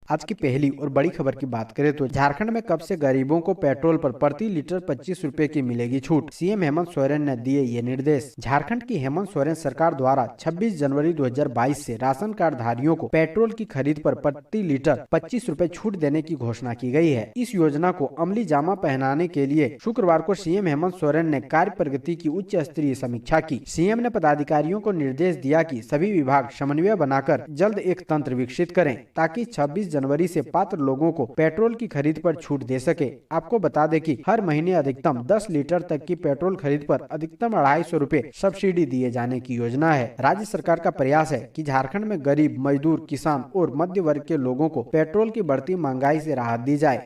आज की पहली और बड़ी खबर की बात करें तो झारखंड में कब से गरीबों को पेट्रोल पर प्रति लीटर 25 रुपए की मिलेगी छूट। सीएम हेमंत सोरेन ने दिए ये निर्देश। झारखंड की हेमंत सोरेन सरकार द्वारा 26 जनवरी 2022 से राशन कार्ड धारियों को पेट्रोल की खरीद पर प्रति लीटर 25 रुपए छूट देने की घोषणा की गई है। इस योजना को अमली जामा पहनाने के लिए शुक्रवार को सीएम हेमंत सोरेन ने कार्य प्रगति की उच्च स्तरीय समीक्षा की। सीएम ने पदाधिकारियों को निर्देश दिया कि सभी विभाग समन्वय बनाकर जल्द एक तंत्र विकसित करें ताकि 26 जनवरी से पात्र लोगों को पेट्रोल की खरीद पर छूट दे सके। आपको बता दें कि हर महीने अधिकतम 10 लीटर तक की पेट्रोल खरीद पर अधिकतम 250 रुपए सब्सिडी दिए जाने की योजना है। राज्य सरकार का प्रयास है कि झारखंड में गरीब, मजदूर, किसान और मध्य वर्ग के लोगों को पेट्रोल की बढ़ती महंगाई से राहत दी जाए।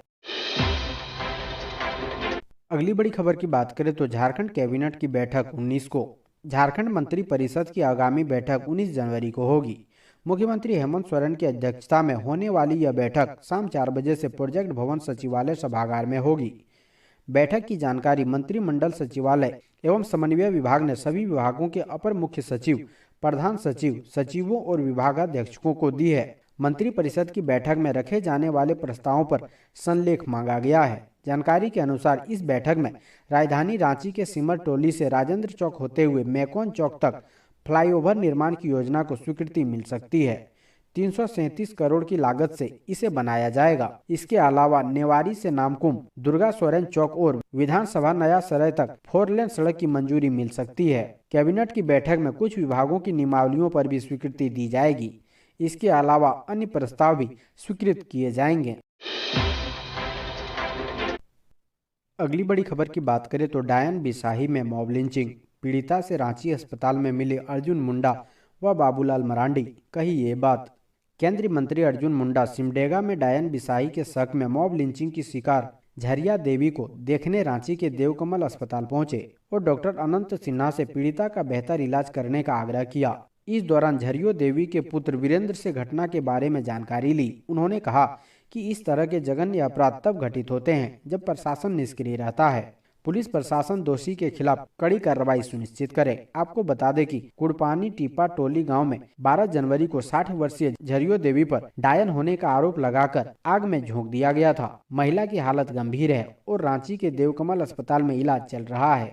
अगली बड़ी खबर की बात करें तो झारखंड कैबिनेट की बैठक 19 को। झारखंड मंत्री परिषद की आगामी बैठक 19 जनवरी को होगी। मुख्यमंत्री हेमंत सोरेन की अध्यक्षता में होने वाली यह बैठक शाम 4 बजे से प्रोजेक्ट भवन सचिवालय सभागार में होगी। बैठक की जानकारी मंत्रिमंडल सचिवालय एवं समन्वय विभाग ने सभी विभागों के अपर मुख्य सचिव, प्रधान सचिव, सचिवों और विभागाध्यक्षों को दी है। मंत्री परिषद की बैठक में रखे जाने वाले प्रस्तावों पर संलेख मांगा गया है। जानकारी के अनुसार इस बैठक में राजधानी रांची के सिमर टोली से राजेंद्र चौक होते हुए मेकॉन चौक तक फ्लाईओवर निर्माण की योजना को स्वीकृति मिल सकती है। 337 करोड़ की लागत से इसे बनाया जाएगा। इसके अलावा नेवारी से नामकुम, दुर्गा सोरेन चौक और विधानसभा नया सराय तक 4 लेन सड़क की मंजूरी मिल सकती है। कैबिनेट की बैठक में कुछ विभागों की नियमावलियों पर भी स्वीकृति दी जाएगी। इसके अलावा अन्य प्रस्ताव भी स्वीकृत किए जाएंगे। अगली बड़ी खबर की बात करें तो डायन बिसाही में मॉब लिंचिंग, पीड़िता से रांची अस्पताल में मिले अर्जुन मुंडा व बाबूलाल मरांडी, कही ये बात। केंद्रीय मंत्री अर्जुन मुंडा सिमडेगा में डायन बिसाही के शक में मॉब लिंचिंग की शिकार झरिया देवी को देखने रांची के देवकमल अस्पताल पहुंचे और डॉक्टर अनंत सिन्हा से पीड़िता का बेहतर इलाज करने का आग्रह किया। इस दौरान झरियो देवी के पुत्र वीरेंद्र से घटना के बारे में जानकारी ली। उन्होंने कहा कि इस तरह के जघन्य अपराध तब घटित होते हैं जब प्रशासन निष्क्रिय रहता है। पुलिस प्रशासन दोषी के खिलाफ कड़ी कार्रवाई सुनिश्चित करे। आपको बता दें कि कुड़पानी टीपा टोली गांव में 12 जनवरी को 60 वर्षीय झरियो देवी पर डायन होने का आरोप लगाकर आग में झोंक दिया गया था। महिला की हालत गंभीर है और रांची के देवकमल अस्पताल में इलाज चल रहा है।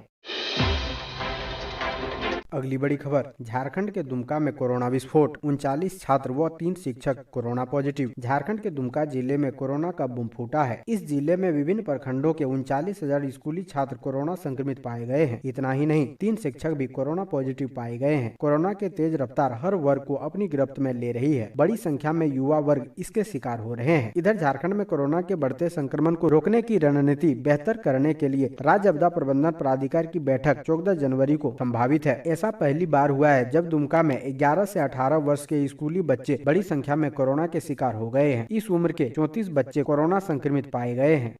अगली बड़ी खबर, झारखंड के दुमका में कोरोना विस्फोट, 39 छात्र व 3 शिक्षक कोरोना पॉजिटिव। झारखंड के दुमका जिले में कोरोना का बम फूटा है। इस जिले में विभिन्न प्रखंडों के 39,000 स्कूली छात्र कोरोना संक्रमित पाए गए हैं। इतना ही नहीं, 3 शिक्षक भी कोरोना पॉजिटिव पाए गए हैं। कोरोना के तेज रफ्तार हर वर्ग को अपनी गिरफ्त में ले रही है। बड़ी संख्या में युवा वर्ग इसके शिकार हो रहे हैं। इधर झारखंड में कोरोना के बढ़ते संक्रमण को रोकने की रणनीति बेहतर करने के लिए राज्य आपदा प्रबंधन प्राधिकार की बैठक 14 जनवरी को संभावित है। ऐसा पहली बार हुआ है जब दुमका में 11 से 18 वर्ष के स्कूली बच्चे बड़ी संख्या में कोरोना के शिकार हो गए हैं। इस उम्र के 34 बच्चे कोरोना संक्रमित पाए गए हैं।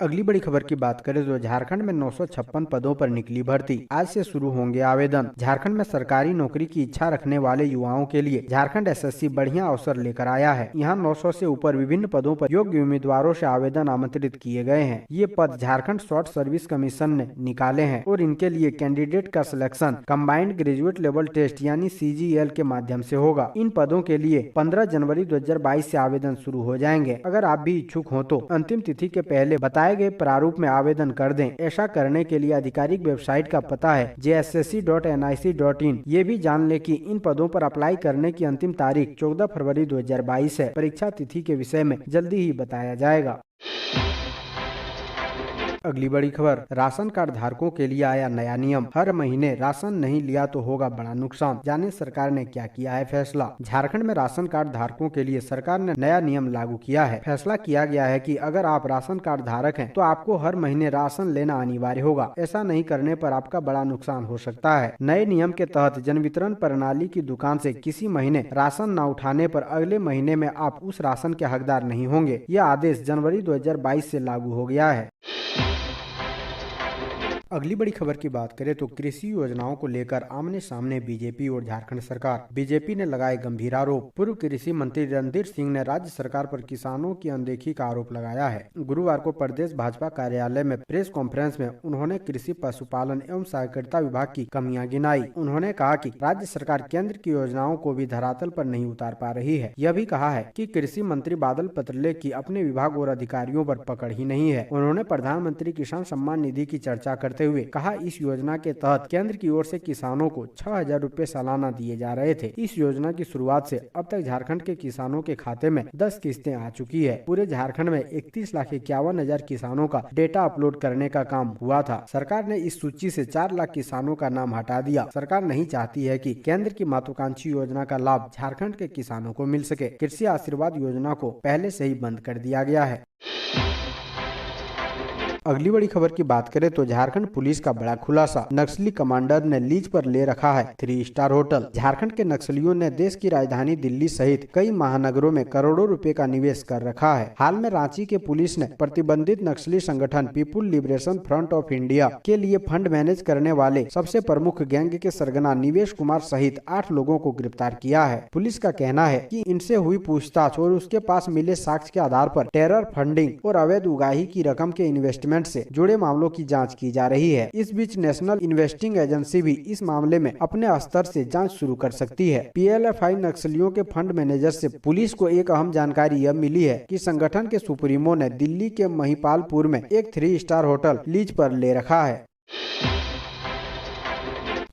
अगली बड़ी खबर की बात करें तो झारखंड में 956 पदों पर निकली भर्ती, आज से शुरू होंगे आवेदन। झारखंड में सरकारी नौकरी की इच्छा रखने वाले युवाओं के लिए झारखंड एसएससी बढ़िया अवसर लेकर आया है। यहाँ 900 से ऊपर विभिन्न पदों पर योग्य उम्मीदवारों से आवेदन आमंत्रित किए गए हैं। ये पद झारखंड शॉर्ट सर्विस कमीशन ने निकाले हैं और इनके लिए कैंडिडेट का selection combined graduate level test यानी CGL के माध्यम से होगा। इन पदों के लिए 15 जनवरी 2022 से आवेदन शुरू हो जाएंगे। अगर आप भी इच्छुक हो तो अंतिम तिथि के पहले बताए गए प्रारूप में आवेदन कर दें। ऐसा करने के लिए आधिकारिक वेबसाइट का पता है jssc.nic.in। ये भी जान लें कि इन पदों पर अप्लाई करने की अंतिम तारीख 14 फरवरी 2022 है। परीक्षा तिथि के विषय में जल्दी ही बताया जाएगा। अगली बड़ी खबर, राशन कार्ड धारकों के लिए आया नया नियम, हर महीने राशन नहीं लिया तो होगा बड़ा नुकसान। जाने सरकार ने क्या किया है फैसला। झारखंड में राशन कार्ड धारकों के लिए सरकार ने नया नियम लागू किया है। फैसला किया गया है कि अगर आप राशन कार्ड धारक हैं तो आपको हर महीने राशन लेना अनिवार्य होगा। ऐसा नहीं करने पर आपका बड़ा नुकसान हो सकता है। नए नियम के तहत जन वितरण प्रणाली की दुकान से किसी महीने राशन न उठाने पर अगले महीने में आप उस राशन के हकदार नहीं होंगे। यह आदेश जनवरी 2022 से लागू हो गया है। अगली बड़ी खबर की बात करें तो कृषि योजनाओं को लेकर आमने सामने बीजेपी और झारखंड सरकार। बीजेपी ने लगाए गंभीर आरोप। पूर्व कृषि मंत्री रणधीर सिंह ने राज्य सरकार पर किसानों की अनदेखी का आरोप लगाया है। गुरुवार को प्रदेश भाजपा कार्यालय में प्रेस कॉन्फ्रेंस में उन्होंने कृषि, पशुपालन एवं सहकारिता विभाग की कमियां गिनाई। उन्होंने कहा कि राज्य सरकार केंद्र की योजनाओं को भी धरातल पर नहीं उतार पा रही है। यह भी कहा है कि कृषि मंत्री बादल पत्रलेख की अपने विभाग और अधिकारियों पर पकड़ ही नहीं है। उन्होंने प्रधानमंत्री किसान सम्मान निधि की चर्चा करते हुए कहा, इस योजना के तहत केंद्र की ओर से किसानों को 6,000 रुपए सालाना दिए जा रहे थे। इस योजना की शुरुआत से अब तक झारखंड के किसानों के खाते में 10 किस्तें आ चुकी है। पूरे झारखंड में 31,51,000 किसानों का डेटा अपलोड करने का काम हुआ था। सरकार ने इस सूची से 4 लाख किसानों का नाम हटा दिया। सरकार नहीं चाहती है कि केंद्र की महत्वाकांक्षी योजना का लाभ झारखंड के किसानों को मिल सके। कृषि आशीर्वाद योजना को पहले से ही बंद कर दिया गया है। अगली बड़ी खबर की बात करें तो झारखंड पुलिस का बड़ा खुलासा। नक्सली कमांडर ने लीज पर ले रखा है 3 स्टार होटल। झारखंड के नक्सलियों ने देश की राजधानी दिल्ली सहित कई महानगरों में करोड़ों रुपए का निवेश कर रखा है। हाल में रांची के पुलिस ने प्रतिबंधित नक्सली संगठन people liberation front of India के लिए फंड मैनेज करने वाले सबसे प्रमुख गैंग के सरगना निवेश कुमार सहित 8 लोगों को गिरफ्तार किया है। पुलिस का कहना है कि इनसे हुई पूछताछ और उसके पास मिले साक्ष्य के आधार पर टेरर फंडिंग और अवैध उगाही की रकम के इन्वेस्टमेंट से जुड़े मामलों की जांच की जा रही है। इस बीच नेशनल इन्वेस्टिंग एजेंसी भी इस मामले में अपने स्तर से जांच शुरू कर सकती है। पीएलएफआई नक्सलियों के फंड मैनेजर से पुलिस को एक अहम जानकारी यह मिली है कि संगठन के सुप्रीमो ने दिल्ली के महिपालपुर में एक 3 स्टार होटल लीज पर ले रखा है।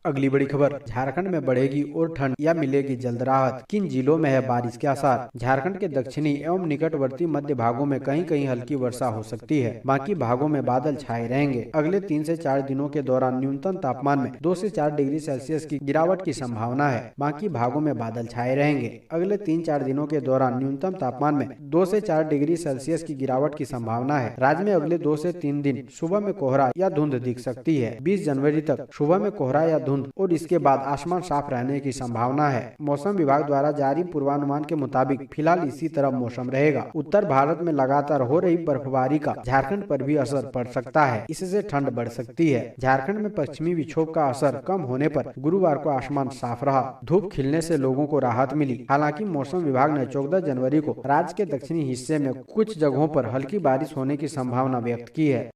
अगली बड़ी खबर, झारखंड में बढ़ेगी और ठंड या मिलेगी जल्द राहत, किन जिलों में है बारिश के आसार। झारखंड के दक्षिणी एवं निकटवर्ती मध्य भागों में कहीं कहीं हल्की वर्षा हो सकती है। बाकी भागों में बादल छाए रहेंगे। अगले 3 से 4 दिनों के दौरान न्यूनतम तापमान में 2 से 4 डिग्री सेल्सियस की गिरावट की संभावना है। बाकी भागों में बादल छाए रहेंगे। अगले 3-4 दिनों के दौरान न्यूनतम तापमान में 2 से 4 डिग्री सेल्सियस की गिरावट की संभावना है। राज्य में अगले 2 से 3 दिन सुबह में कोहरा या धुंध दिख सकती है। 20 जनवरी तक सुबह में कोहरा या धुंध और इसके बाद आसमान साफ रहने की संभावना है। मौसम विभाग द्वारा जारी पूर्वानुमान के मुताबिक फिलहाल इसी तरह मौसम रहेगा। उत्तर भारत में लगातार हो रही बर्फबारी का झारखंड पर भी असर पड़ सकता है। इससे ठंड बढ़ सकती है। झारखंड में पश्चिमी विक्षोभ का असर कम होने पर गुरुवार को आसमान साफ रहा। धूप खिलने से लोगों को राहत मिली। हालांकि मौसम विभाग ने 14 जनवरी को राज्य के दक्षिणी हिस्से में कुछ जगहों पर हल्की बारिश होने की संभावना व्यक्त की है।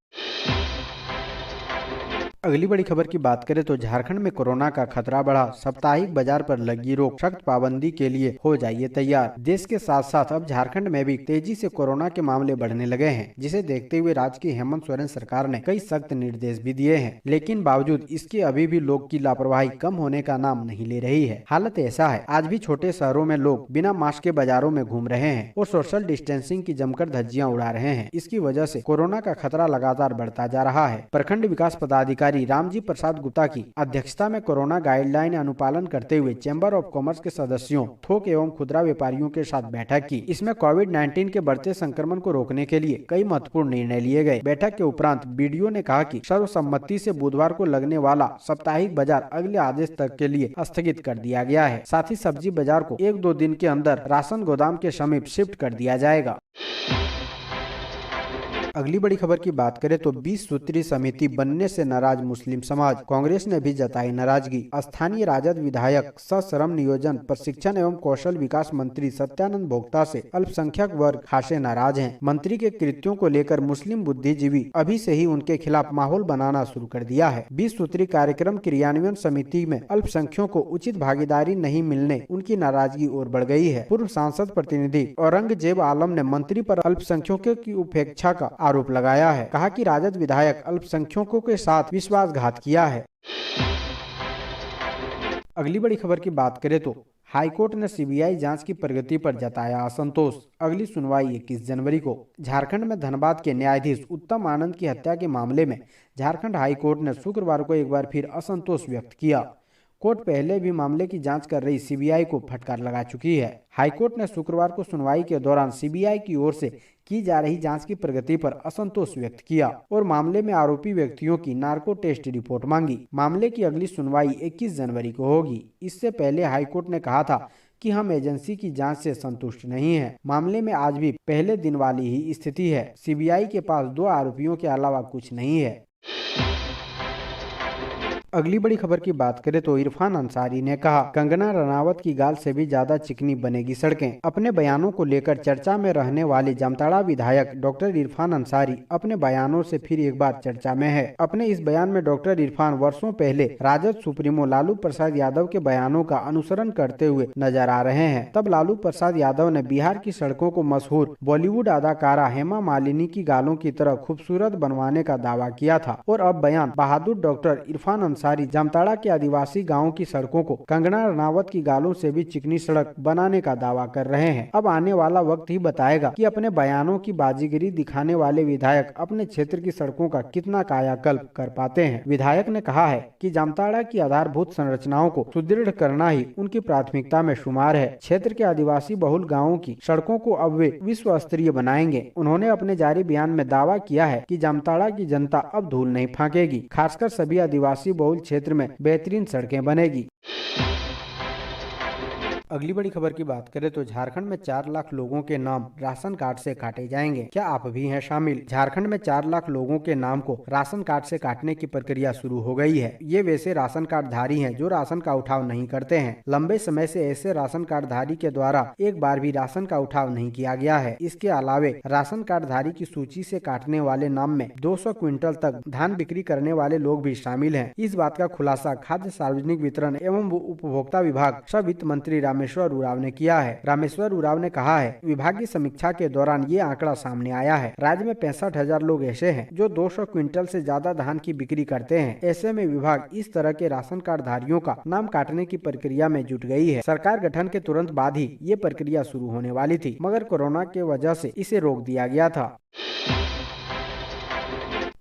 अगली बड़ी खबर की बात करें तो झारखंड में कोरोना का खतरा बढ़ा। साप्ताहिक बाजार पर लगी रोक, सख्त पाबंदी के लिए हो जाइए तैयार। देश के साथ साथ अब झारखंड में भी तेजी से कोरोना के मामले बढ़ने लगे हैं, जिसे देखते हुए राज्य की हेमंत सोरेन सरकार ने कई सख्त निर्देश भी दिए हैं। लेकिन बावजूद इसके अभी भी लोग की लापरवाही कम होने का नाम नहीं ले रही है। हालत ऐसा है, आज भी छोटे शहरों में लोग बिना मास्क के बाजारों में घूम रहे हैं और सोशल डिस्टेंसिंग की जमकर धज्जियां उड़ा रहे हैं। इसकी वजह से कोरोना का खतरा लगातार बढ़ता जा रहा है। प्रखंड विकास पदाधिकारी रामजी प्रसाद गुप्ता की अध्यक्षता में कोरोना गाइडलाइन अनुपालन करते हुए चैम्बर ऑफ कॉमर्स के सदस्यों, थोक एवं खुदरा व्यापारियों के साथ बैठक की। इसमें कोविड-19 के बढ़ते संक्रमण को रोकने के लिए कई महत्वपूर्ण निर्णय लिए गए। बैठक के उपरांत बीडीओ ने कहा कि सर्वसम्मति से बुधवार को लगने वाला साप्ताहिक बाजार अगले आदेश तक के लिए स्थगित कर दिया गया है। साथ ही सब्जी बाजार को 1-2 दिन के अंदर राशन गोदाम के समीप शिफ्ट कर दिया जाएगा। अगली बड़ी खबर की बात करें तो 20 सूत्रीय समिति बनने से नाराज मुस्लिम समाज। कांग्रेस ने भी जताई नाराजगी। स्थानीय राजद विधायक सह श्रम नियोजन, प्रशिक्षण एवं कौशल विकास मंत्री सत्यानंद भोक्ता से अल्पसंख्यक वर्ग खासे नाराज हैं। मंत्री के कृत्यों को लेकर मुस्लिम बुद्धिजीवी अभी से ही उनके खिलाफ माहौल बनाना शुरू कर दिया है। 20 सूत्रीय कार्यक्रम क्रियान्वयन समिति में अल्पसंख्यकों को उचित भागीदारी नहीं मिलने उनकी नाराजगी और बढ़ गई है। पूर्व सांसद प्रतिनिधि औरंगजेब आलम ने मंत्री पर अल्पसंख्यकों की उपेक्षा का आरोप लगाया है। कहा कि राजद विधायक अल्पसंख्यकों के साथ विश्वासघात किया है। अगली बड़ी खबर की बात करें तो हाईकोर्ट ने सीबीआई जांच की प्रगति पर जताया असंतोष। अगली सुनवाई 21 जनवरी को। झारखंड में धनबाद के न्यायाधीश उत्तम आनंद की हत्या के मामले में झारखंड हाईकोर्ट ने शुक्रवार को एक बार फिर असंतोष व्यक्त किया। कोर्ट पहले भी मामले की जांच कर रही सीबीआई को फटकार लगा चुकी है। हाईकोर्ट ने शुक्रवार को सुनवाई के दौरान सीबीआई की ओर से की जा रही जांच की प्रगति पर असंतोष व्यक्त किया और मामले में आरोपी व्यक्तियों की नार्को टेस्ट रिपोर्ट मांगी। मामले की अगली सुनवाई 21 जनवरी को होगी। इससे पहले हाईकोर्ट ने कहा था कि हम एजेंसी की जांच से संतुष्ट नहीं हैं। मामले में आज भी पहले दिन वाली ही स्थिति है। सीबीआई के पास 2 आरोपियों के अलावा कुछ नहीं है। अगली बड़ी खबर की बात करें तो इरफान अंसारी ने कहा, कंगना रनावत की गाल से भी ज्यादा चिकनी बनेगी सड़कें। अपने बयानों को लेकर चर्चा में रहने वाले जामताड़ा विधायक डॉक्टर इरफान अंसारी अपने बयानों से फिर एक बार चर्चा में है। अपने इस बयान में डॉक्टर इरफान वर्षों पहले राजद सुप्रीमो लालू प्रसाद यादव के बयानों का अनुसरण करते हुए नजर आ रहे हैं। तब लालू प्रसाद यादव ने बिहार की सड़कों को मशहूर बॉलीवुड अदाकारा हेमा मालिनी की गालों की तरह खूबसूरत बनवाने का दावा किया था और अब बयान बहादुर डॉक्टर इरफान जामताड़ा के आदिवासी गांवों की सड़कों को कंगना रनावत की गालों से भी चिकनी सड़क बनाने का दावा कर रहे हैं। अब आने वाला वक्त ही बताएगा कि अपने बयानों की बाजीगरी दिखाने वाले विधायक अपने क्षेत्र की सड़कों का कितना कायाकल्प कर पाते हैं। विधायक ने कहा है कि जामताड़ा की आधारभूत संरचनाओं को सुदृढ़ करना ही उनकी प्राथमिकता में शुमार है। क्षेत्र के आदिवासी बहुल गाँवों की सड़कों को अब वे विश्व स्तरीय बनाएंगे। उन्होंने अपने जारी बयान में दावा किया है कि जामताड़ा की जनता अब धूल नहीं फेंकेगी, खासकर सभी आदिवासी बहुल क्षेत्र में बेहतरीन सड़कें बनेगी। अगली बड़ी खबर की बात करें तो झारखंड में 4 लाख लोगों के नाम राशन कार्ड से काटे जाएंगे। क्या आप भी हैं शामिल? झारखंड में 4 लाख लोगों के नाम को राशन कार्ड से काटने की प्रक्रिया शुरू हो गई है। ये वैसे राशन कार्ड धारी हैं जो राशन का उठाव नहीं करते हैं। लंबे समय से ऐसे राशन कार्ड धारी के द्वारा एक बार भी राशन का उठाव नहीं किया गया है। इसके अलावे राशन कार्ड धारी की सूची से काटने वाले नाम में 200 क्विंटल तक धान बिक्री करने वाले लोग भी शामिल हैं। इस बात का खुलासा खाद्य सार्वजनिक वितरण एवं उपभोक्ता विभाग सह वित्त मंत्री रामेश्वर उरांव ने किया है। रामेश्वर उरांव ने कहा है, विभाग की समीक्षा के दौरान ये आंकड़ा सामने आया है। राज्य में 65,000 लोग ऐसे हैं जो 200 क्विंटल से ज्यादा धान की बिक्री करते हैं। ऐसे में विभाग इस तरह के राशन कार्ड धारियों का नाम काटने की प्रक्रिया में जुट गई है। सरकार गठन के तुरंत बाद ही ये प्रक्रिया शुरू होने वाली थी, मगर कोरोना के वजह से इसे रोक दिया गया था।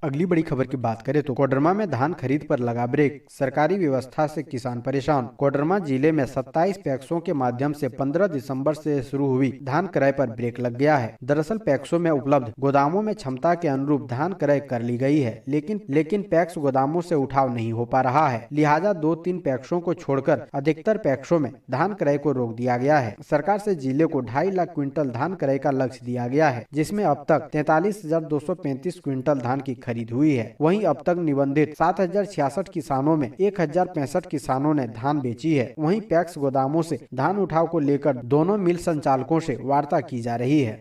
अगली बड़ी खबर की बात करें तो कोडरमा में धान खरीद पर लगा ब्रेक, सरकारी व्यवस्था से किसान परेशान। कोडरमा जिले में 27 पैक्सों के माध्यम से 15 दिसंबर से शुरू हुई धान क्रय पर ब्रेक लग गया है। दरअसल पैक्सों में उपलब्ध गोदामों में क्षमता के अनुरूप धान क्रय कर ली गई है, लेकिन पैक्स गोदामों से उठाव नहीं हो पा रहा है। लिहाजा 2-3 पैक्सों को छोड़कर अधिकतर पैक्सों में धान क्रय को रोक दिया गया है। सरकार से जिले को 2.5 लाख क्विंटल धान क्रय का लक्ष्य दिया गया है, जिसमें अब तक 43,235 क्विंटल धान की खरीद हुई है। वहीं अब तक निबंधित 7,066 किसानों में 1,065 किसानों ने धान बेची है। वहीं पैक्स गोदामों से धान उठाव को लेकर दोनों मिल संचालकों से वार्ता की जा रही है।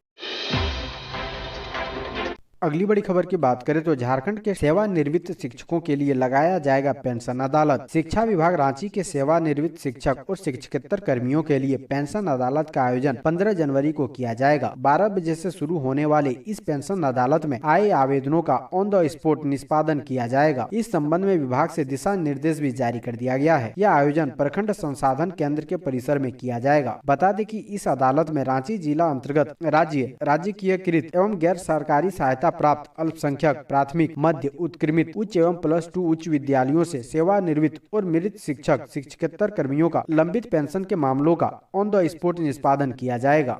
अगली बड़ी खबर की बात करें तो झारखंड के सेवानिवृत्त शिक्षकों के लिए लगाया जाएगा पेंशन अदालत। शिक्षा विभाग रांची के सेवानिवृत्त शिक्षक और शिक्षकेतर कर्मियों के लिए पेंशन अदालत का आयोजन 15 जनवरी को किया जाएगा। 12 बजे से शुरू होने वाले इस पेंशन अदालत में आए आवेदनों का ऑन द स्पॉट निष्पादन किया जाएगा। इस संबंध में विभाग से दिशा निर्देश भी जारी कर दिया गया है। यह आयोजन प्रखंड संसाधन केंद्र के परिसर में किया जाएगा। बता दें कि इस अदालत में रांची जिला अंतर्गत राजकीयकृत एवं गैर सरकारी सहायता प्राप्त अल्पसंख्यक प्राथमिक मध्य उत्क्रमित उच्च एवं +2 उच्च विद्यालयों से सेवानिवृत्त और मृत शिक्षक शिक्षकेतर कर्मियों का लंबित पेंशन के मामलों का ऑन द स्पॉट निष्पादन किया जाएगा।